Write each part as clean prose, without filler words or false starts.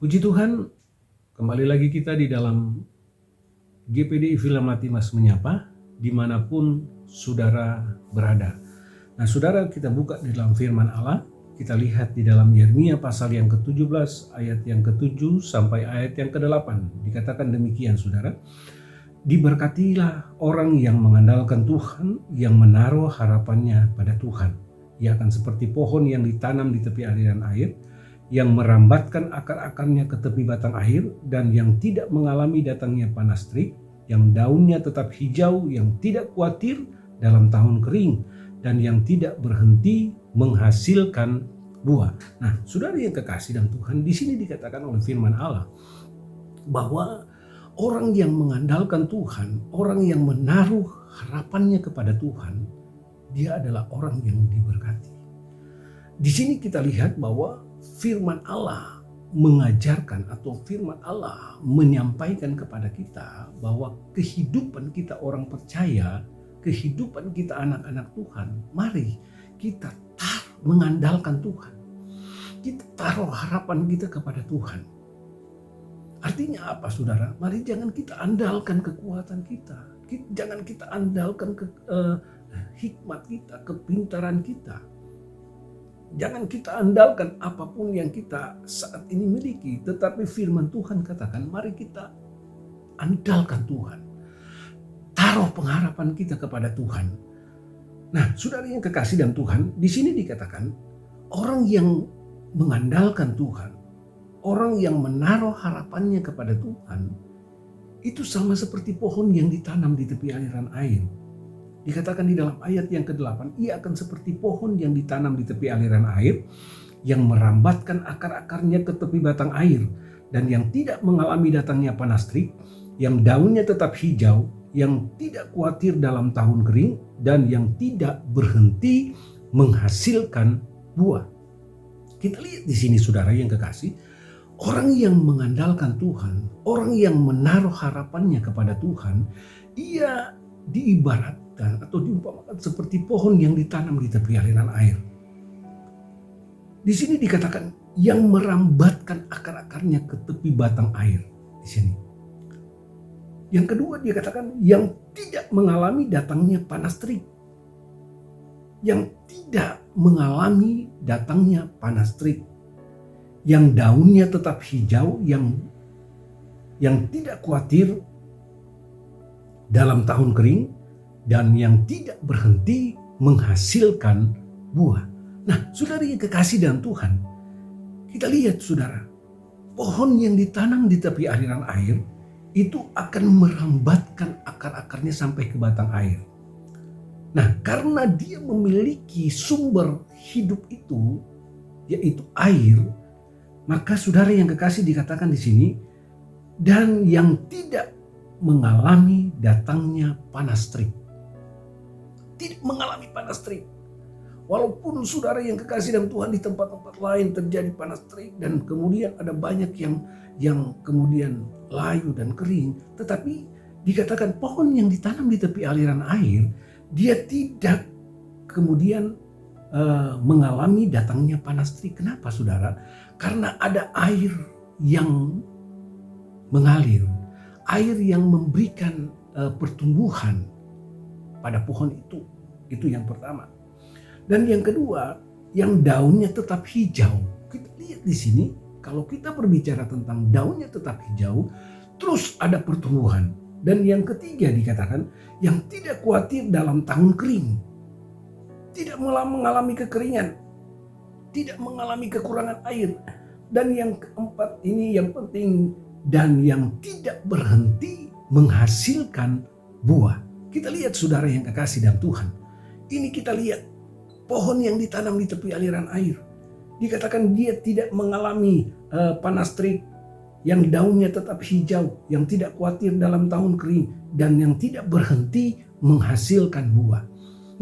Puji Tuhan, kembali lagi kita di dalam GPDI Film Latimas Menyapa, dimanapun saudara berada. Nah saudara, kita buka di dalam firman Allah, kita lihat di dalam Yeremia pasal yang ke-17, ayat yang ke-7 sampai ayat yang ke-8. Dikatakan demikian saudara, diberkatilah orang yang mengandalkan Tuhan, yang menaruh harapannya pada Tuhan. Ia akan seperti pohon yang ditanam di tepi aliran air, yang merambatkan akar-akarnya ke tepi batang air, dan yang tidak mengalami datangnya panas terik, yang daunnya tetap hijau, yang tidak khawatir dalam tahun kering, dan yang tidak berhenti menghasilkan buah. Nah, saudara yang kekasih dalam Tuhan, di sini dikatakan oleh firman Allah bahwa orang yang mengandalkan Tuhan, orang yang menaruh harapannya kepada Tuhan, dia adalah orang yang diberkati. Di sini kita lihat bahwa firman Allah mengajarkan atau firman Allah menyampaikan kepada kita bahwa kehidupan kita orang percaya, kehidupan kita anak-anak Tuhan, mari kita mengandalkan Tuhan. Kita taruh harapan kita kepada Tuhan. Artinya apa saudara? Mari jangan kita andalkan kekuatan kita. Jangan kita andalkan hikmat kita, kepintaran kita. Jangan kita andalkan apapun yang kita saat ini miliki. Tetapi firman Tuhan katakan, mari kita andalkan Tuhan. Taruh pengharapan kita kepada Tuhan. Nah, saudara yang kekasih dalam Tuhan, di sini dikatakan orang yang mengandalkan Tuhan, orang yang menaruh harapannya kepada Tuhan, itu sama seperti pohon yang ditanam di tepi aliran air. Dikatakan di dalam ayat yang ke-8, ia akan seperti pohon yang ditanam di tepi aliran air, yang merambatkan akar-akarnya ke tepi batang air, dan yang tidak mengalami datangnya panas terik, yang daunnya tetap hijau, yang tidak khawatir dalam tahun kering, dan yang tidak berhenti menghasilkan buah. Kita lihat di sini saudara yang kekasih, orang yang mengandalkan Tuhan, orang yang menaruh harapannya kepada Tuhan, ia diibaratkan atau diumpamakan seperti pohon yang ditanam di tepi aliran air. Di sini dikatakan yang merambatkan akar-akarnya ke tepi batang air. Di sini. Yang kedua dikatakan yang tidak mengalami datangnya panas terik. Yang tidak mengalami datangnya panas terik. Yang daunnya tetap hijau, yang tidak khawatir dalam tahun kering, dan yang tidak berhenti menghasilkan buah. Nah, saudara yang kekasih dalam Tuhan, kita lihat saudara, pohon yang ditanam di tepi aliran air itu akan merambatkan akar-akarnya sampai ke batang air. Nah, karena dia memiliki sumber hidup itu, yaitu air, maka saudara yang kekasih dikatakan di sini, dan yang tidak mengalami datangnya panas terik. Tidak mengalami panas terik. Walaupun saudara yang kekasih dalam Tuhan di tempat-tempat lain terjadi panas terik dan kemudian ada banyak yang kemudian layu dan kering, tetapi dikatakan pohon yang ditanam di tepi aliran air, dia tidak kemudian mengalami datangnya panas terik. Kenapa saudara? Karena ada air yang mengalir, air yang memberikan pertumbuhan pada pohon itu. Itu yang pertama. Dan yang kedua, yang daunnya tetap hijau. Kita lihat di sini, kalau kita berbicara tentang daunnya tetap hijau, terus ada pertumbuhan. Dan yang ketiga dikatakan, yang tidak khawatir dalam tahun kering. Tidak mengalami kekeringan. Tidak mengalami kekurangan air. Dan yang keempat ini yang penting, dan yang tidak berhenti menghasilkan buah. Kita lihat saudara yang kekasih dalam Tuhan. Ini kita lihat pohon yang ditanam di tepi aliran air. Dikatakan dia tidak mengalami panas terik, yang daunnya tetap hijau, yang tidak khawatir dalam tahun kering, dan yang tidak berhenti menghasilkan buah.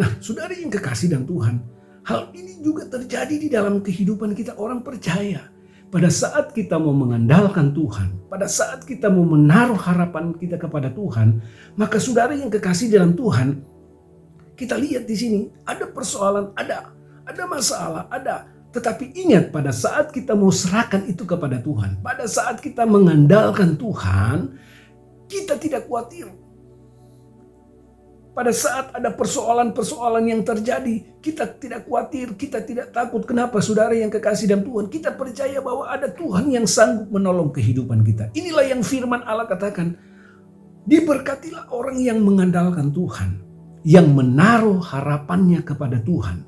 Nah, saudara yang kekasih dalam Tuhan, hal ini juga terjadi di dalam kehidupan kita orang percaya. Pada saat kita mau mengandalkan Tuhan, pada saat kita mau menaruh harapan kita kepada Tuhan, maka saudara yang kekasih dalam Tuhan, kita lihat di sini ada persoalan, ada masalah, ada Tetapi ingat, pada saat kita mau serahkan itu kepada Tuhan, pada saat kita mengandalkan Tuhan, kita tidak khawatir. Pada saat ada persoalan-persoalan yang terjadi, kita tidak khawatir, kita tidak takut. Kenapa, saudara yang kekasih dalam Tuhan? Kita percaya bahwa ada Tuhan yang sanggup menolong kehidupan kita. Inilah yang firman Allah katakan, diberkatilah orang yang mengandalkan Tuhan, yang menaruh harapannya kepada Tuhan,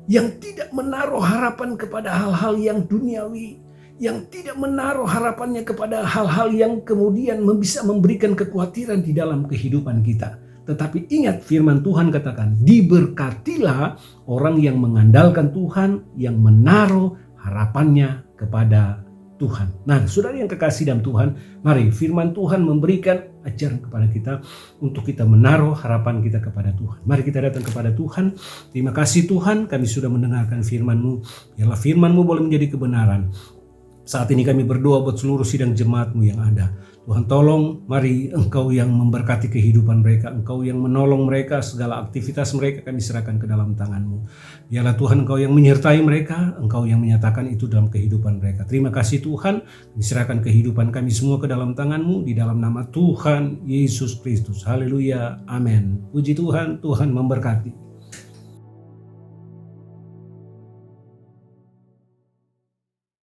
yang tidak menaruh harapan kepada hal-hal yang duniawi, yang tidak menaruh harapannya kepada hal-hal yang kemudian bisa memberikan kekhawatiran di dalam kehidupan kita. Tetapi ingat, firman Tuhan katakan, diberkatilah orang yang mengandalkan Tuhan, yang menaruh harapannya kepada Tuhan. Nah, saudara yang kekasih dalam Tuhan, mari firman Tuhan memberikan ajaran kepada kita untuk kita menaruh harapan kita kepada Tuhan. Mari kita datang kepada Tuhan. Terima kasih Tuhan, kami sudah mendengarkan firman-Mu. Biarlah firman-Mu boleh menjadi kebenaran. Saat ini kami berdoa buat seluruh sidang jemaat-Mu yang ada. Tuhan tolong, mari Engkau yang memberkati kehidupan mereka, Engkau yang menolong mereka, segala aktivitas mereka kami serahkan ke dalam tangan-Mu. Biarlah Tuhan Engkau yang menyertai mereka, Engkau yang menyatakan itu dalam kehidupan mereka. Terima kasih Tuhan, kami serahkan kehidupan kami semua ke dalam tangan-Mu, di dalam nama Tuhan Yesus Kristus. Haleluya, amin. Puji Tuhan, Tuhan memberkati.